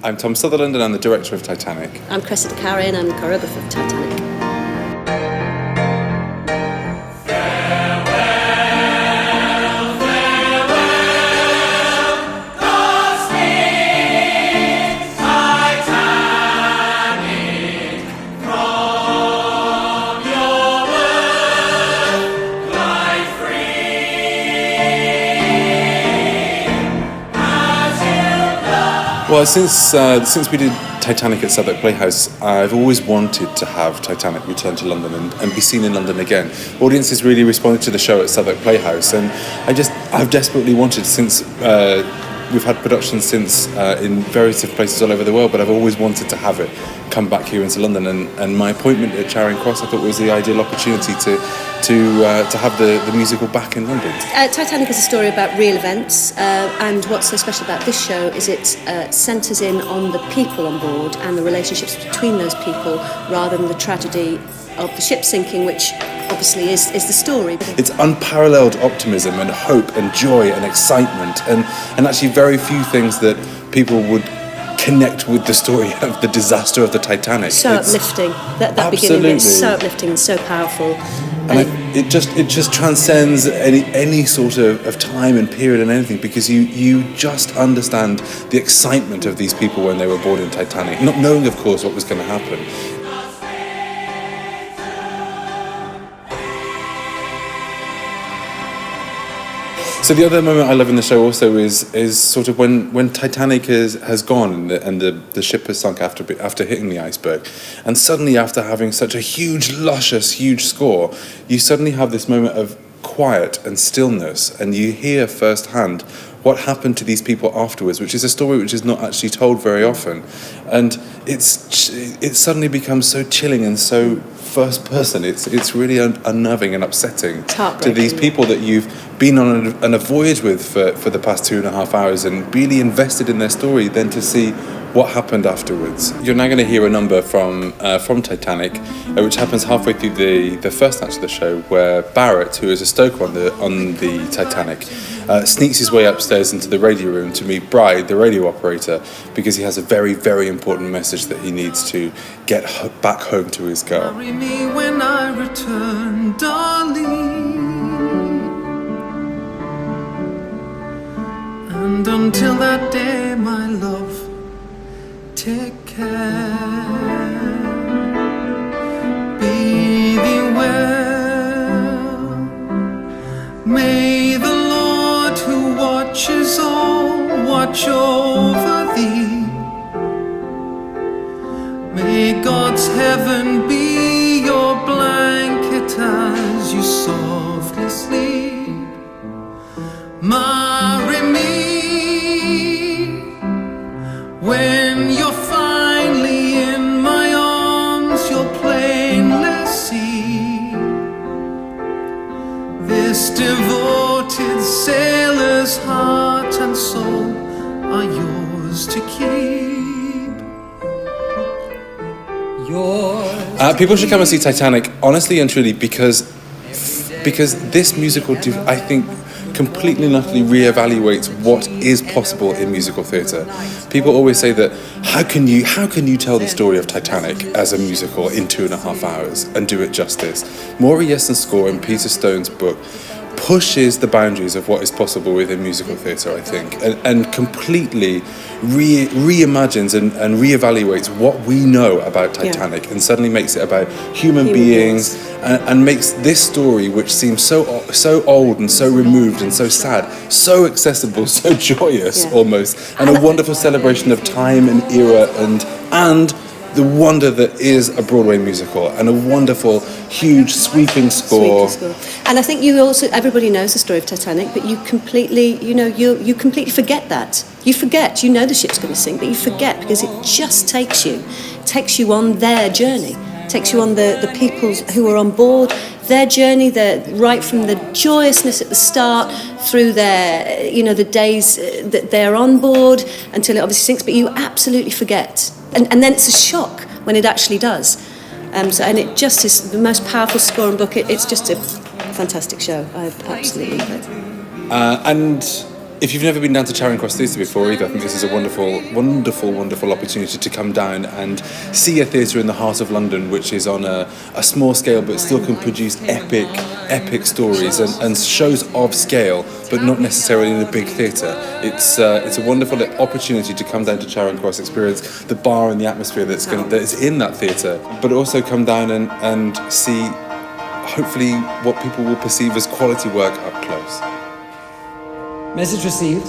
I'm Thom Southerland and I'm the director of Titanic. I'm Cressida Carré and I'm the choreographer of Titanic. Well, since we did Titanic at Southwark Playhouse, I've always wanted to have Titanic return to London and be seen in London again. Audiences really responded to the show at Southwark Playhouse, and I've desperately wanted since we've had productions since in various different places all over the world, but I've always wanted to have it come back here into London. And my appointment at Charing Cross, I thought, was the ideal opportunity to have the musical back in London. Titanic is a story about real events, and what's so special about this show is it centres in on the people on board and the relationships between those people rather than the tragedy of the ship sinking, which obviously is the story. It's unparalleled optimism and hope and joy and excitement, and actually very few things that people would connect with the story of the disaster of the Titanic. So uplifting. That beginning bit is so uplifting and so powerful. And it just transcends any sort of time and period and anything, because you just understand the excitement of these people when they were board in Titanic, not knowing, of course, what was going to happen. So the other moment I love in the show also is sort of when Titanic has gone and the ship has sunk after hitting the iceberg, and suddenly after having such a huge, luscious, huge score, you suddenly have this moment of quiet and stillness, and you hear firsthand what happened to these people afterwards, which is a story which is not actually told very often, and it suddenly becomes so chilling and so first person. It's really unnerving and upsetting to these people that you've been on a voyage with for the past 2.5 hours and really invested in their story, then to see what happened afterwards. You're now going to hear a number from Titanic, which happens halfway through the first act of the show, where Barrett, who is a stoker on the Titanic, sneaks his way upstairs into the radio room to meet Bride, the radio operator, because he has a very, very important message that he needs to get back home to his girl. Marry me when I return, darling. And until that day, my love, take care. Be thee well. May the Lord who watches all watch over thee. May God's heaven be your blanket as you softly sleep. Marry me when you're finally in my arms, you'll plainly see this devoted sailor's heart and soul are yours to keep. People should come and see Titanic, honestly and truly, because this musical, I think, completely and utterly reevaluates what is possible in musical theatre. People always say that how can you tell the story of Titanic as a musical in 2.5 hours and do it justice? Maury Yeston's score in Peter Stone's book pushes the boundaries of what is possible within musical theatre, I think, and completely reimagines and reevaluates what we know about Titanic, and suddenly makes it about human beings and makes this story, which seems so old and so removed and so sad, so accessible, so joyous almost, and a wonderful celebration of time and era and the wonder that is a Broadway musical, and a wonderful, huge, sweeping score. And I think everybody knows the story of Titanic, but you completely forget that. You forget, you know the ship's going to sink, but you forget because it just takes you on their journey, takes you on the people who are on board, their journey, right from the joyousness at the start through their, the days that they're on board until it obviously sinks, but you absolutely forget. And then it's a shock when it actually does. And it just is the most powerful score and book. It's just a fantastic show. I absolutely love it. And If you've never been down to Charing Cross Theatre before either, I think this is a wonderful, wonderful, wonderful opportunity to come down and see a theatre in the heart of London, which is on a small scale but still can produce epic stories and shows of scale, but not necessarily in a big theatre. It's a wonderful opportunity to come down to Charing Cross, experience the bar and the atmosphere that is in that theatre, but also come down and see, hopefully, what people will perceive as quality work up close. Message received.